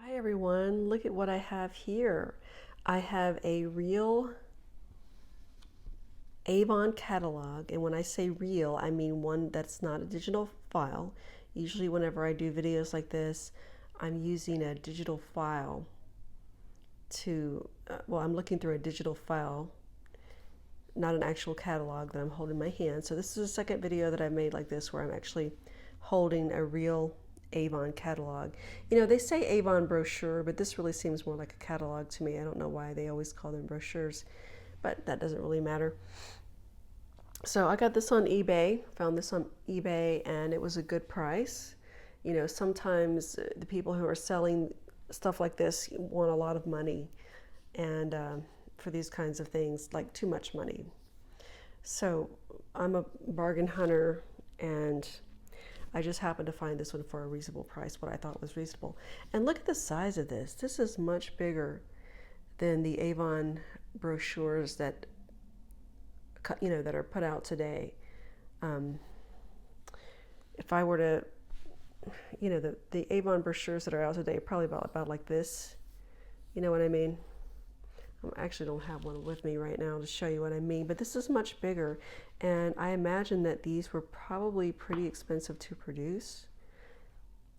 Hi everyone, look at what I have here. I have a real Avon catalog, and when I say real, I mean one that's not a digital file. Usually whenever I do videos like this, I'm using a digital file I'm looking through a digital file, not an actual catalog that I'm holding in my hand. So this is the second video that I've made like this where I'm actually holding a real Avon catalog. You know, they say Avon brochure, but this really seems more like a catalog to me. I don't know why they always call them brochures, but that doesn't really matter. So I got this on eBay, found this on eBay, and it was a good price. You know, sometimes the people who are selling stuff like this want a lot of money, and for these kinds of things, like too much money. So I'm a bargain hunter, and I just happened to find this one for a reasonable price, what I thought was reasonable. And look at the size of this. This is much bigger than the Avon brochures that that are put out today. Um, if I were to, the Avon brochures that are out today are probably about like this. You know what I mean? I actually don't have one with me right now to show you what I mean, but this is much bigger, and I imagine that these were probably pretty expensive to produce.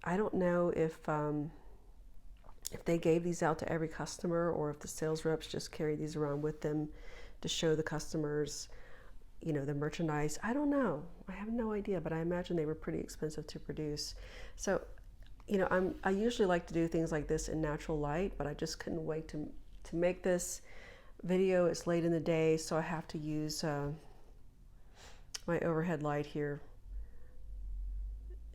I don't know if they gave these out to every customer or if the sales reps just carried these around with them to show the customers, the merchandise. I don't know. I have no idea, but I imagine they were pretty expensive to produce. So, I usually like to do things like this in natural light, but I just couldn't wait to make this video. It's late in the day, so I have to use my overhead light here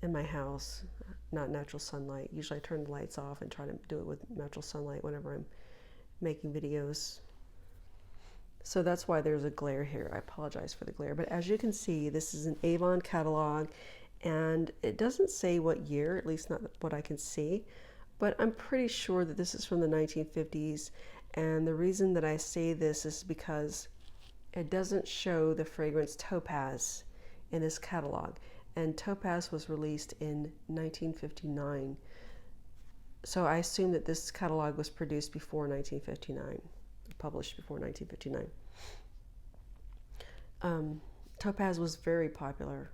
in my house, not natural sunlight. Usually I turn the lights off and try to do it with natural sunlight whenever I'm making videos. So that's why there's a glare here. I apologize for the glare, but as you can see, this is an Avon catalog, and it doesn't say what year, at least not what I can see, but I'm pretty sure that this is from the 1950s. And the reason that I say this is because it doesn't show the fragrance Topaz in this catalog. And Topaz was released in 1959. So I assume that this catalog was produced before 1959, published before 1959. Topaz was very popular.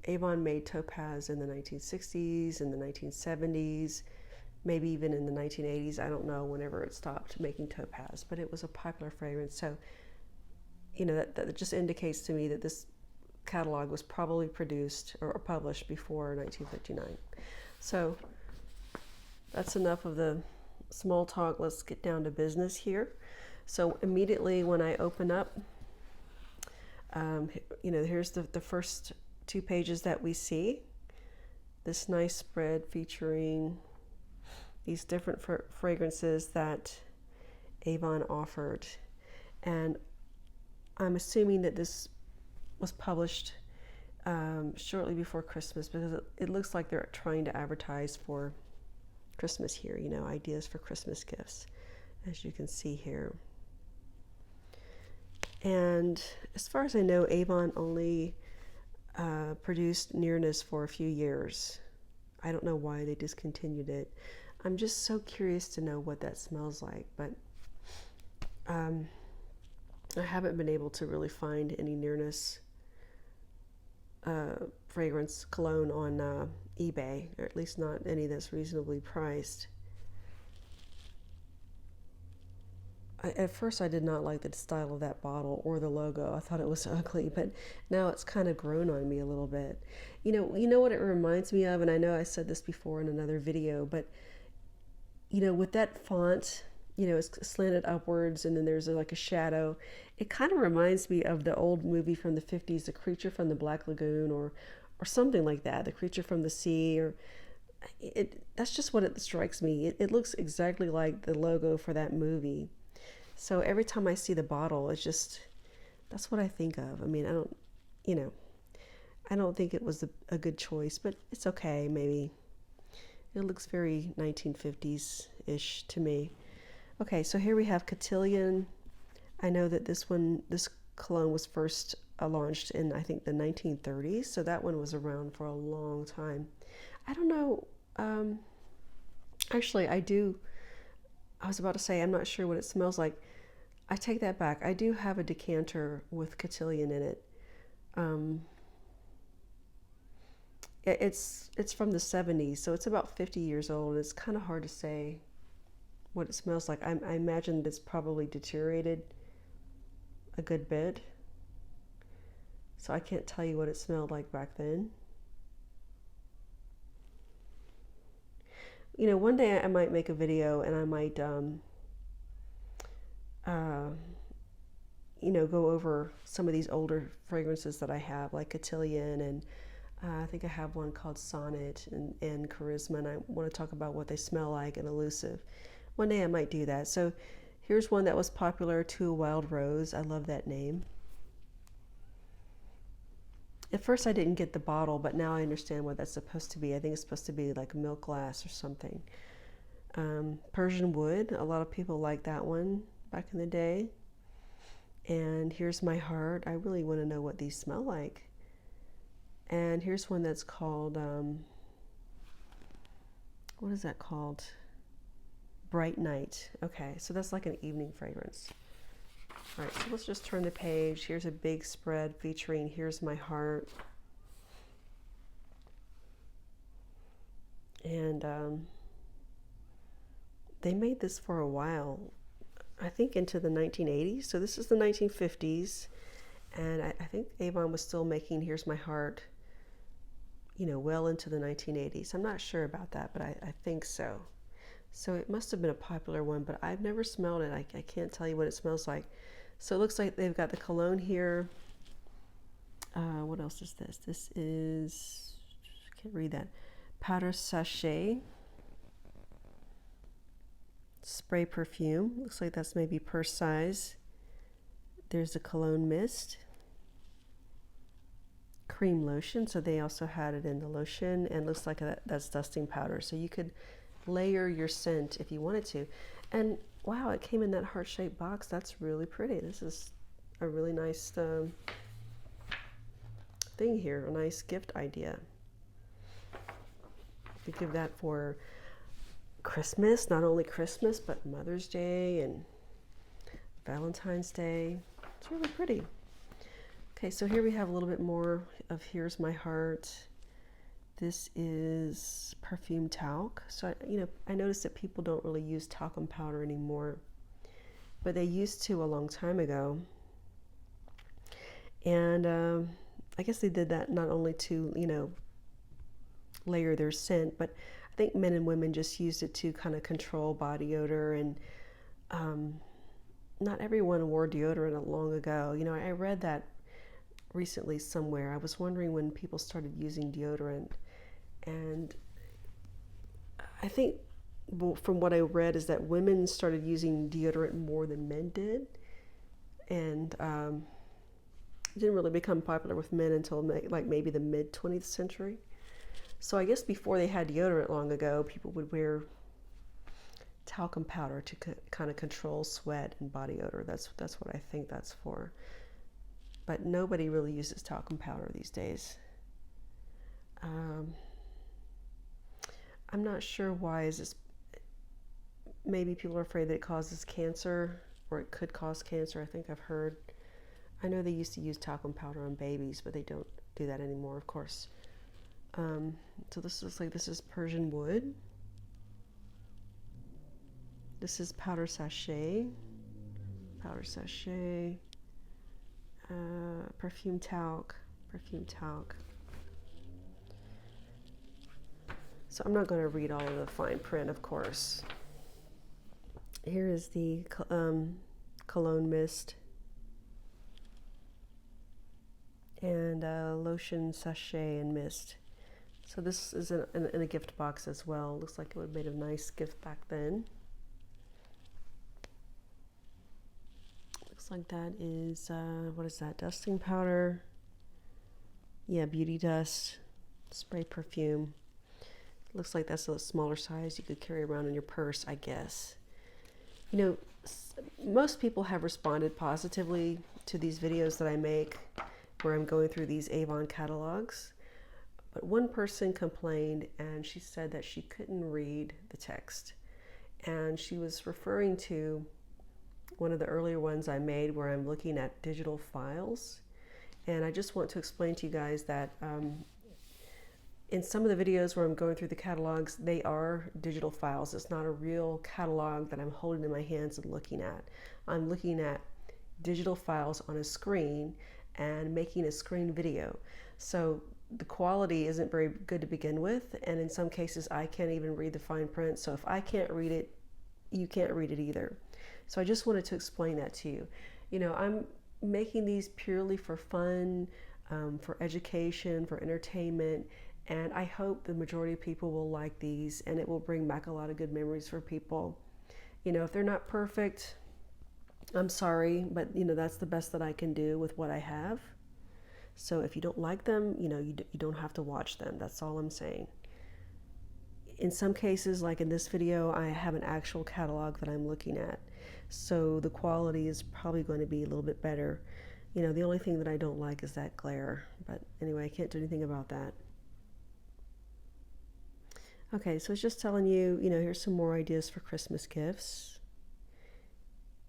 Avon made Topaz in the 1960s, in the 1970s, maybe even in the 1980s. I don't know whenever it stopped making Topaz, but it was a popular fragrance. So, that just indicates to me that this catalog was probably produced or published before 1959. So that's enough of the small talk. Let's get down to business here. So immediately when I open up, here's the first two pages that we see. This nice spread featuring these different fragrances that Avon offered. And I'm assuming that this was published shortly before Christmas, because it looks like they're trying to advertise for Christmas here, ideas for Christmas gifts, as you can see here. And as far as I know, Avon only produced Nearness for a few years. I don't know why they discontinued it. I'm just so curious to know what that smells like, but I haven't been able to really find any Nearness fragrance cologne on eBay, or at least not any that's reasonably priced. At first I did not like the style of that bottle or the logo. I thought it was ugly, but now it's kind of grown on me a little bit. You know what it reminds me of, and I know I said this before in another video, but with that font, it's slanted upwards and then there's like a shadow. It kind of reminds me of the old movie from the 50s, The Creature from the Black Lagoon, or something like that, The Creature from the Sea, or that's just what it strikes me. It looks exactly like the logo for that movie. So every time I see the bottle, it's just, that's what I think of. I mean, I don't think it was a good choice, but it's okay, maybe. It looks very 1950s-ish to me. Okay, so here we have Cotillion. I know that this cologne was first launched in, I think, the 1930s, so that one was around for a long time. I don't know Actually, I was about to say, I'm not sure what it smells like. I take that back. I do have a decanter with cotillion in it. Um, it's from the 70s, so it's about 50 years old. It's kind of hard to say what it smells like. I imagine it's probably deteriorated a good bit, so I can't tell you what it smelled like back then. You know, one day I might make a video and I might, uh, you know, go over some of these older fragrances that I have, like Cotillion, and I think I have one called Sonnet and Charisma, and I want to talk about what they smell like and Elusive. One day I might do that. So here's one that was popular, To a Wild Rose. I love that name. At first I didn't get the bottle, but now I understand what that's supposed to be. I think it's supposed to be like milk glass or something. Persian Wood, a lot of people like that one back in the day. And Here's My Heart. I really want to know what these smell like. And here's one that's called, what is that called? Bright Night. Okay, so that's like an evening fragrance. All right, so let's just turn the page. Here's a big spread featuring Here's My Heart. And they made this for a while, I think into the 1980s. So this is the 1950s. And I think Avon was still making Here's My Heart, you know, well into the 1980s. I'm not sure about that, but I think so. So it must have been a popular one, but I've never smelled it. I can't tell you what it smells like. So it looks like they've got the cologne here. What else is this? This is, I can't read that. Powder Sachet. Spray perfume. Looks like that's maybe purse size. There's a cologne mist. Cream lotion. So they also had it in the lotion, and looks like that's dusting powder. So you could layer your scent if you wanted to. And wow, it came in that heart-shaped box. That's really pretty. This is a really nice thing here, a nice gift idea. You give that for Christmas, not only Christmas, but Mother's Day and Valentine's Day. It's really pretty. Okay, so here we have a little bit more of Here's My Heart. This is perfume talc. So, I noticed that people don't really use talcum powder anymore, but they used to a long time ago. And I guess they did that not only to, layer their scent, but I think men and women just used it to kind of control body odor. And not everyone wore deodorant long ago. I read that recently somewhere. I was wondering when people started using deodorant. And I think, from what I read, is that women started using deodorant more than men did. And it didn't really become popular with men until like maybe the mid 20th century. So I guess before they had deodorant long ago, people would wear talcum powder to kind of control sweat and body odor. That's what I think that's for. But nobody really uses talcum powder these days. I'm not sure why. Is this, maybe people are afraid that it causes cancer, or it could cause cancer. I think I've heard. I know they used to use talcum powder on babies, but they don't do that anymore, of course. So this looks like this is Persian Wood. This is Powder Sachet. Powder Sachet. Perfume talc. Perfume talc. So I'm not going to read all of the fine print, of course. Here is the cologne mist and lotion sachet and mist. So this is in a gift box as well. Looks like it would have made a nice gift back then. Looks like that is, what is that? Dusting powder. Yeah, beauty dust. Spray perfume. Looks like that's a smaller size you could carry around in your purse, I guess. Most people have responded positively to these videos that I make where I'm going through these Avon catalogs. But one person complained and she said that she couldn't read the text. And she was referring to one of the earlier ones I made where I'm looking at digital files. And I just want to explain to you guys that in some of the videos where I'm going through the catalogs, they are digital files. It's not a real catalog that I'm holding in my hands and looking at. I'm looking at digital files on a screen and making a screen video. So the quality isn't very good to begin with, and in some cases I can't even read the fine print. So if I can't read it, you can't read it either. So I just wanted to explain that to you. You know, I'm making these purely for fun, for education, for entertainment, and I hope the majority of people will like these and it will bring back a lot of good memories for people. You know, if they're not perfect, I'm sorry, but you know, that's the best that I can do with what I have. So if you don't like them, you know, you don't have to watch them. That's all I'm saying. In some cases, like in this video, I have an actual catalog that I'm looking at. So the quality is probably going to be a little bit better. You know, the only thing that I don't like is that glare. But anyway, I can't do anything about that. Okay, so it's just telling you, you know, here's some more ideas for Christmas gifts.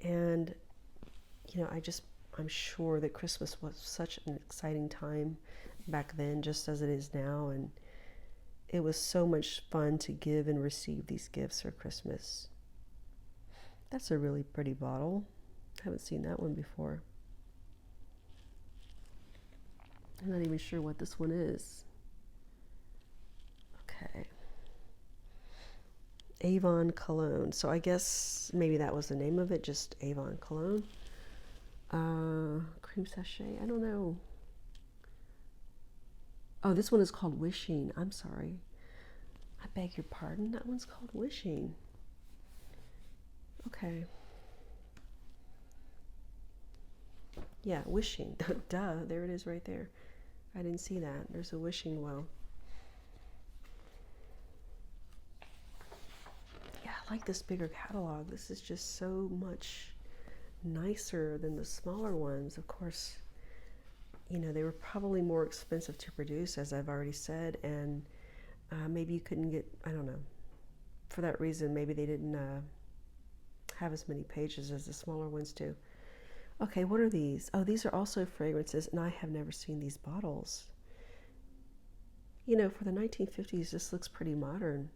And, you know, I'm sure that Christmas was such an exciting time back then, just as it is now. And it was so much fun to give and receive these gifts for Christmas. That's a really pretty bottle. I haven't seen that one before. I'm not even sure what this one is. Okay. Avon cologne. So I guess maybe that was the name of it, just Avon cologne. Cream sachet. I don't know. Oh, this one is called Wishing. I'm sorry. I beg your pardon. That one's called Wishing. Okay. Yeah, Wishing. Duh, there it is right there. I didn't see that. There's a wishing well. Yeah, I like this bigger catalog. This is just so much nicer than the smaller ones. Of course, you know, they were probably more expensive to produce, as I've already said, and maybe you couldn't get, I don't know, for that reason, maybe they didn't have as many pages as the smaller ones do. Okay, what are these? Oh, these are also fragrances, and I have never seen these bottles. You know, for the 1950s, this looks pretty modern.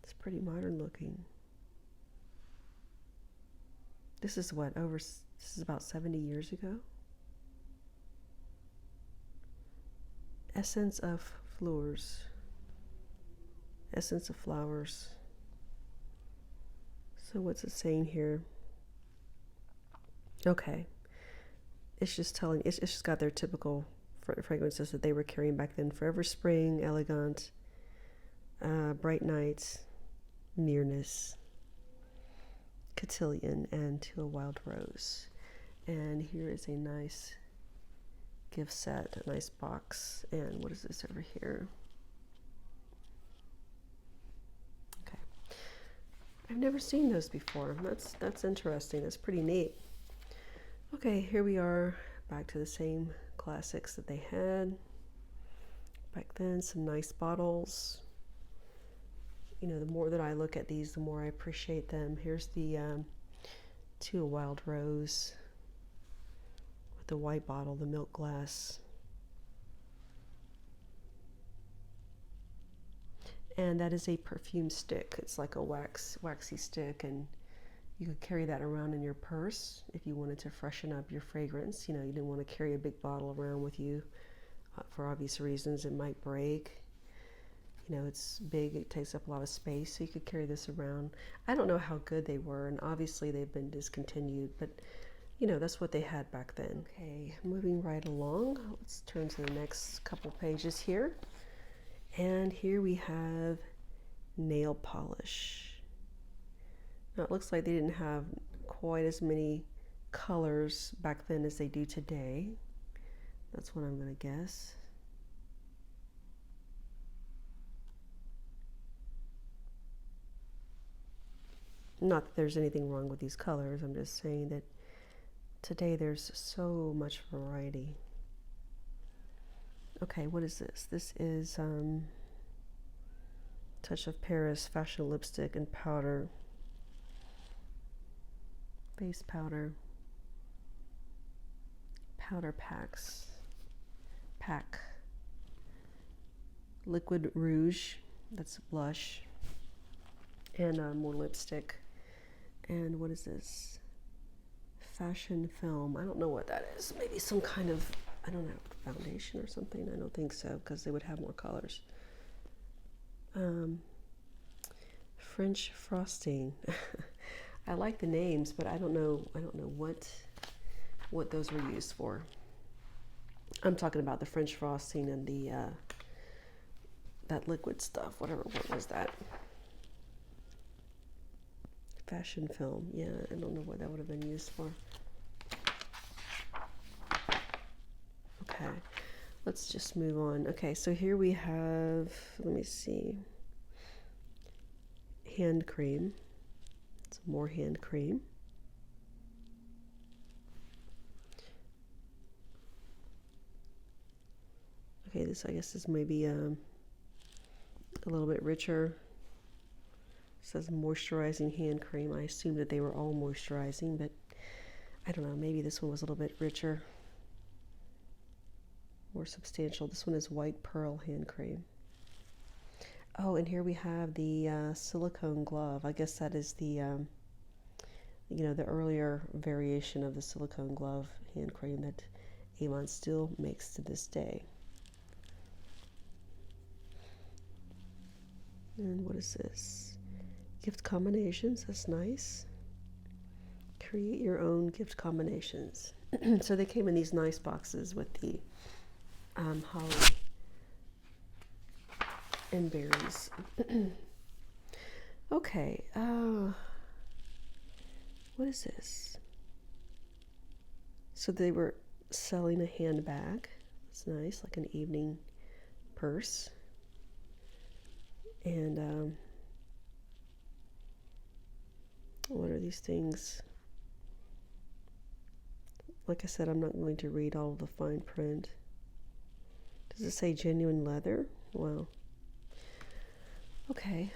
It's pretty modern looking. This is what, this is about 70 years ago? Essence of Flowers. Essence of Flowers. So what's it saying here? Okay. It's just telling, it's just got their typical fragrances that they were carrying back then. Forever Spring, Elegant, Bright Nights, Nearness, Cotillion, and To a Wild Rose. And here is a nice gift set, a nice box. And what is this over here? Okay. I've never seen those before. That's interesting. That's pretty neat. Okay, here we are back to the same classics that they had back then. Some nice bottles. You know, the more that I look at these, the more I appreciate them. Here's the To a Wild Rose with the white bottle, the milk glass. And that is a perfume stick. It's like a waxy stick, and you could carry that around in your purse if you wanted to freshen up your fragrance. You know, you didn't want to carry a big bottle around with you for obvious reasons. It might break. You know, it's big, it takes up a lot of space, so you could carry this around. I don't know how good they were, and obviously they've been discontinued, but you know, that's what they had back then. Okay, moving right along, let's turn to the next couple pages here. And here we have nail polish. Now it looks like they didn't have quite as many colors back then as they do today. That's what I'm going to guess. Not that there's anything wrong with these colors, I'm just saying that today there's so much variety. Okay, what is this? This is Touch of Paris Fashion Lipstick and Powder. Base powder. Powder packs. Pack. Liquid rouge. That's blush. And more lipstick. And what is this? Fashion film. I don't know what that is. Maybe some kind of, I don't know, foundation or something. I don't think so, because they would have more colors. French frosting. I like the names, but I don't know what those were used for. I'm talking about the French frosting and the that liquid stuff. What was that? Fashion film. Yeah, I don't know what that would have been used for. Okay, let's just move on. Okay, so here we have, let me see, hand cream. Some more hand cream. Okay, this I guess is maybe a little bit richer. It says moisturizing hand cream. I assume that they were all moisturizing, but I don't know, maybe this one was a little bit richer, more substantial. This one is white pearl hand cream. Oh, and here we have the silicone glove. I guess that is the the earlier variation of the silicone glove hand cream that Avon still makes to this day. And what is this? Gift combinations. That's nice. Create your own gift combinations. So they came in these nice boxes with the holly and berries. Okay. What is this? So they were selling a handbag. It's nice, like an evening purse. And what are these things? Like I said, I'm not going to read all of the fine print. Does it say genuine leather? Wow. Okay.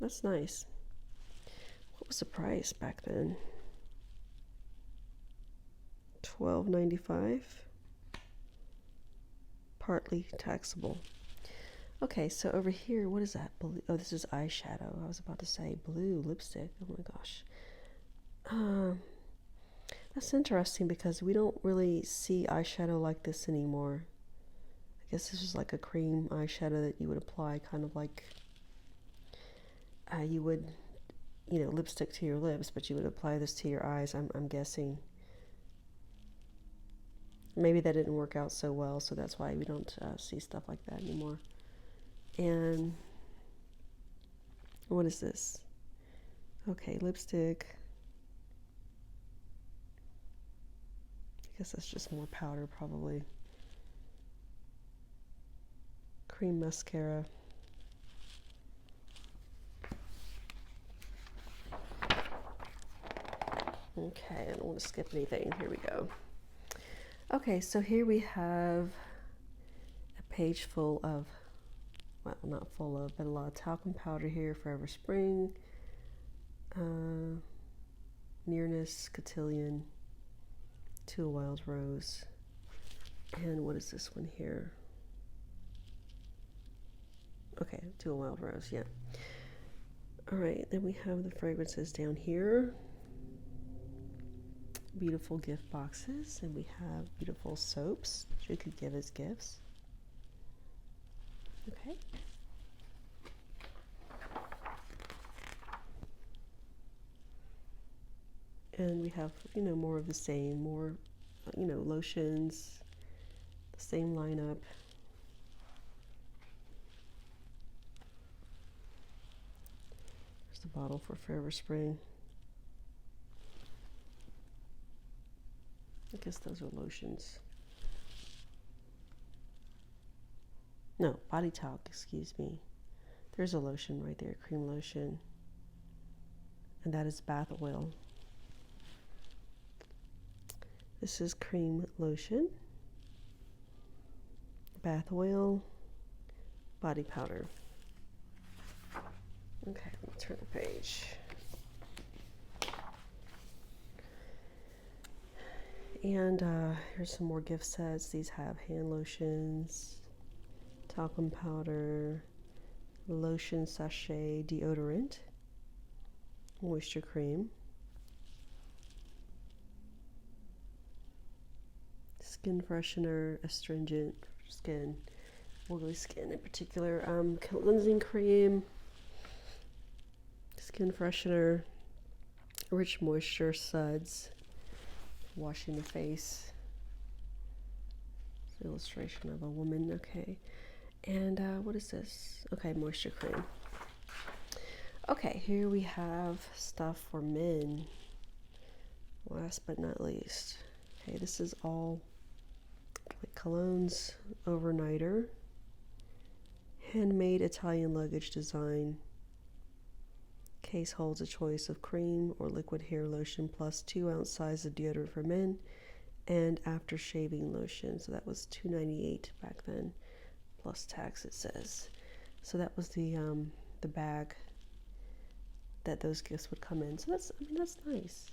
That's nice. What was the price back then? $12.95. Partly taxable. Okay, so over here, what is that? Blue. Oh, this is eyeshadow. I was about to say blue lipstick. Oh my gosh. That's interesting because we don't really see eyeshadow like this anymore. I guess this is like a cream eyeshadow that you would apply, kind of like you would, lipstick to your lips, but you would apply this to your eyes, I'm guessing. Maybe that didn't work out so well, so that's why we don't see stuff like that anymore. And what is this? Okay, lipstick. I guess that's just more powder, probably. Cream mascara. Okay, I don't want to skip anything. Here we go. Okay, so here we have a page full of, well, not full of, but a lot of talcum powder here. Forever Spring, Nearness, Cotillion, To a Wild Rose, and what is this one here? Okay, To a Wild Rose, yeah. All right, then we have the fragrances down here. Beautiful gift boxes, and we have beautiful soaps that you could give as gifts. Okay. And we have, more of the same, more, lotions, the same lineup. There's the bottle for Forever Spring. I guess those are lotions. No, body talc, excuse me. There's a lotion right there, cream lotion. And that is bath oil. This is cream lotion. bath oil, body powder. Okay, let me turn the page. And here's some more gift sets. These have hand lotions, talcum powder, lotion sachet deodorant, moisture cream, skin freshener, astringent for skin, oily skin in particular, cleansing cream, skin freshener, rich moisture suds, washing the face. It's an illustration of a woman. Okay, and what is this? Okay, moisture cream. Okay, here we have stuff for men. Last but not least, okay, this is all like colognes, overnighter, handmade Italian luggage design. Case holds a choice of cream or liquid hair lotion plus 2-ounce size of deodorant for men and after shaving lotion. So that was $2.98 back then, plus tax it says. So that was the bag that those gifts would come in. So that's, I mean, that's nice.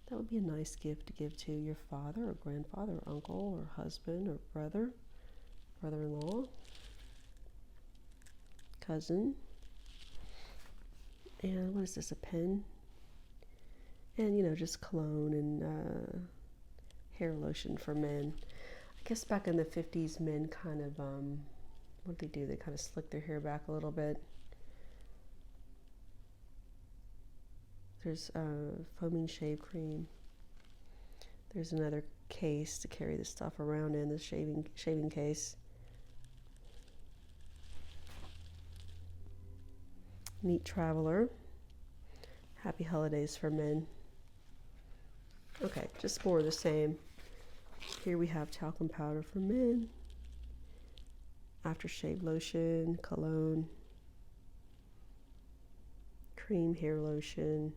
That would be a nice gift to give to your father or grandfather or uncle or husband or brother, brother-in-law, cousin. And what is this, a pen? And, you know, just cologne and hair lotion for men. I guess back in the 50s, men kind of, what did they do? They kind of slicked their hair back a little bit. There's foaming shave cream. There's another case to carry this stuff around in, the shaving case. Neat Traveler. Happy Holidays for men. Okay, just more of the same. Here we have talcum powder for men, aftershave lotion, cologne, cream hair lotion,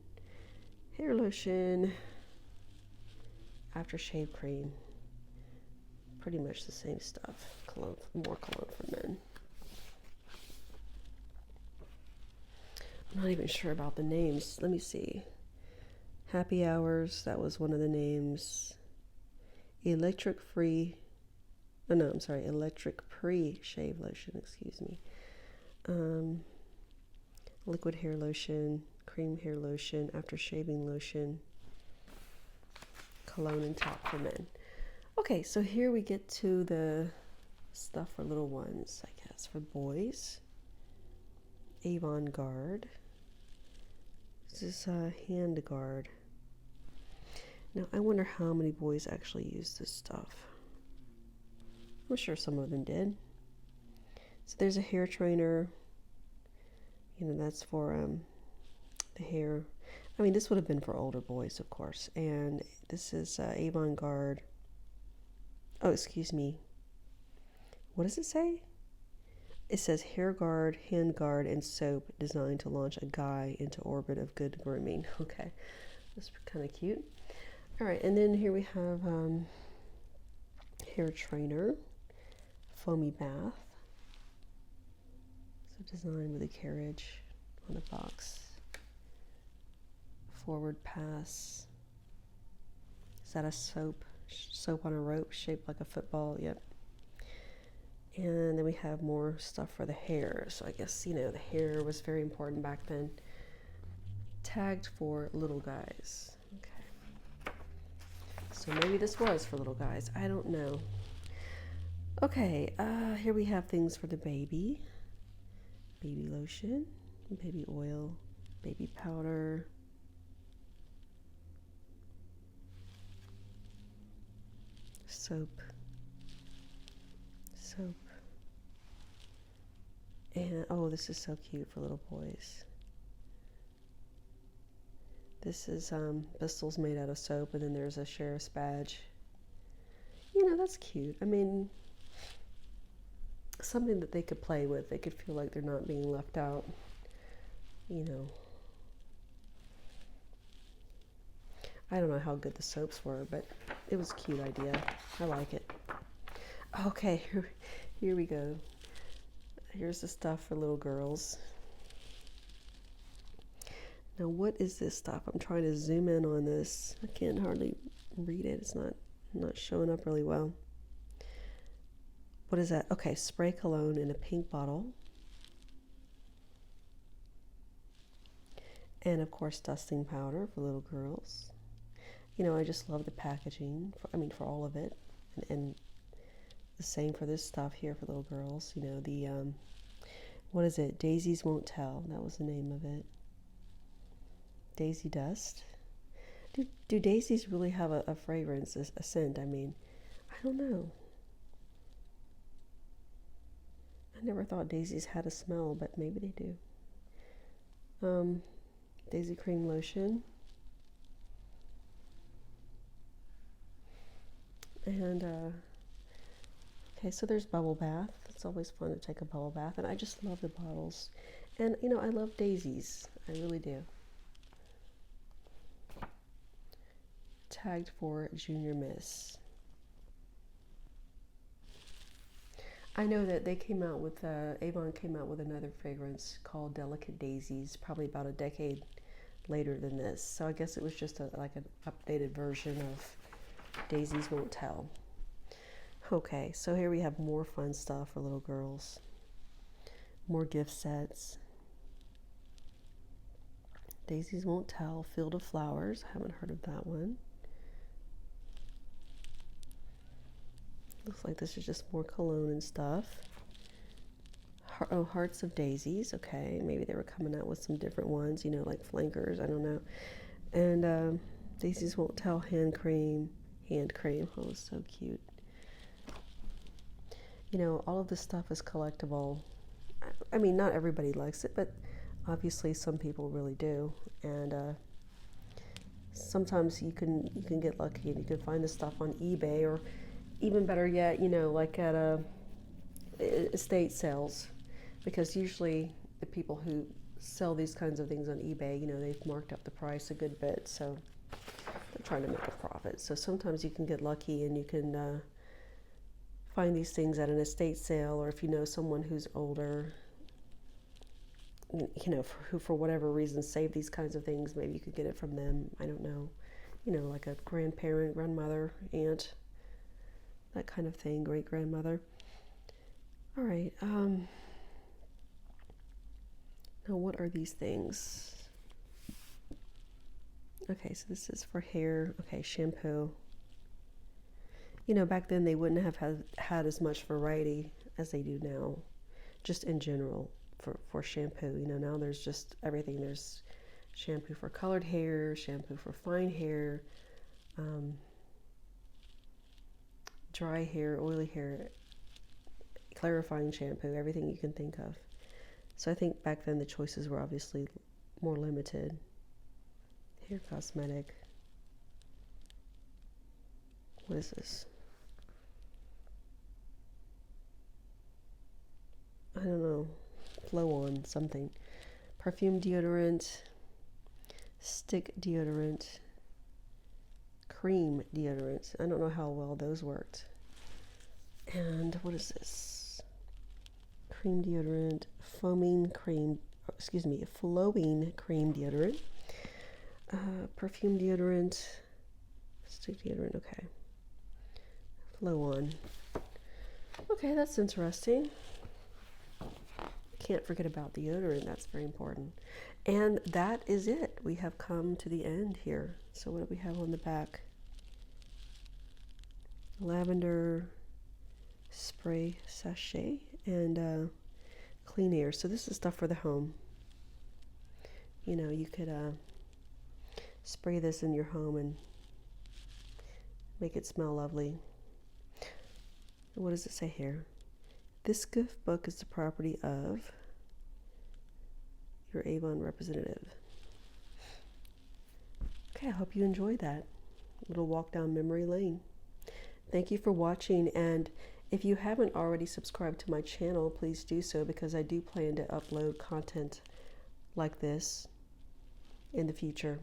aftershave cream. Pretty much the same stuff. Cologne, more cologne for men. I'm not even sure about the names. Let me see. Happy Hours, that was one of the names. Electric pre-shave lotion, excuse me. Liquid hair lotion, cream hair lotion, after shaving lotion, cologne and talc for men. Okay, so here we get to the stuff for little ones, I guess, for boys. Avon guard. This is a hand guard. Now I wonder how many boys actually use this stuff. I'm sure some of them did. So there's a hair trainer. You know, that's for the hair. I mean, this would have been for older boys, of course. And this is Avon guard. Oh, excuse me. What does it say? It says hair guard, hand guard, and soap designed to launch a guy into orbit of good grooming. Okay, that's kind of cute. All right, and then here we have hair trainer, foamy bath. So designed with a carriage on the box. Forward pass. Is that a soap? Soap on a rope shaped like a football? Yep. And then we have more stuff for the hair. So I guess, you know, the hair was very important back then. Tagged for little guys. Okay. So maybe this was for little guys. I don't know. Okay, here we have things for the baby. Baby lotion, baby oil, baby powder. Soap. And oh, this is so cute for little boys. This is pistols made out of soap, and then there's a sheriff's badge. You know, that's cute. I mean, something that they could play with. They could feel like they're not being left out. You know. I don't know how good the soaps were, but it was a cute idea. I like it. Okay, Here we go. Here's the stuff for little girls. Now what is this stuff? I'm trying to zoom in on this. I can't hardly read it. It's not showing up really well. What is that? Okay, spray cologne in a pink bottle. And of course dusting powder for little girls. You know, I just love the packaging, for all of it. And the same for this stuff here for little girls. You know, the, what is it? Daisies Won't Tell. That was the name of it. Daisy Dust. Do daisies really have a fragrance, a scent? I mean, I don't know. I never thought daisies had a smell, but maybe they do. Daisy cream lotion. And, okay, so there's bubble bath. It's always fun to take a bubble bath. And I just love the bottles. And, you know, I love daisies. I really do. Tagged for Junior Miss. I know that they came out with, Avon came out with another fragrance called Delicate Daisies, probably about a decade later than this. So I guess it was just like an updated version of Daisies Won't Tell. Okay, so here we have more fun stuff for little girls. More gift sets. Daisies Won't Tell, Field of Flowers. I haven't heard of that one. Looks like this is just more cologne and stuff. Oh, Hearts of Daisies. Okay, maybe they were coming out with some different ones, you know, like flankers. I don't know. And Daisies Won't Tell hand cream. Oh, so cute. You know, all of this stuff is collectible. I mean, not everybody likes it, but obviously some people really do. And sometimes you can get lucky and you can find this stuff on eBay, or even better yet, you know, like at estate sales, because usually the people who sell these kinds of things on eBay, you know, they've marked up the price a good bit, so they're trying to make a profit. So sometimes you can get lucky and you can find these things at an estate sale, or if you know someone who's older, you know, who for whatever reason saved these kinds of things, maybe you could get it from them. I don't know, you know, like a grandparent, grandmother, aunt, that kind of thing, great-grandmother. All right, now what are these things? Okay, so this is for hair. Okay, shampoo. You know, back then they wouldn't have had as much variety as they do now, just in general for shampoo. You know, now there's just everything. There's shampoo for colored hair, shampoo for fine hair, dry hair, oily hair, clarifying shampoo, everything you can think of. So I think back then the choices were obviously more limited. Hair cosmetic. What is this? I don't know. Flow on something. Perfume deodorant, stick deodorant, cream deodorant. I don't know how well those worked. And what is this? Cream deodorant, flowing cream deodorant, perfume deodorant, stick deodorant. Okay, flow on. Okay, that's interesting. Can't forget about deodorant. That's very important. And that is it. We have come to the end here. So what do we have on the back? Lavender spray sachet and clean air. So this is stuff for the home. You know, you could spray this in your home and make it smell lovely. What does it say here? This gift book is the property of your Avon representative. Okay, I hope you enjoyed that little walk down memory lane. Thank you for watching, and if you haven't already subscribed to my channel, please do so, because I do plan to upload content like this in the future.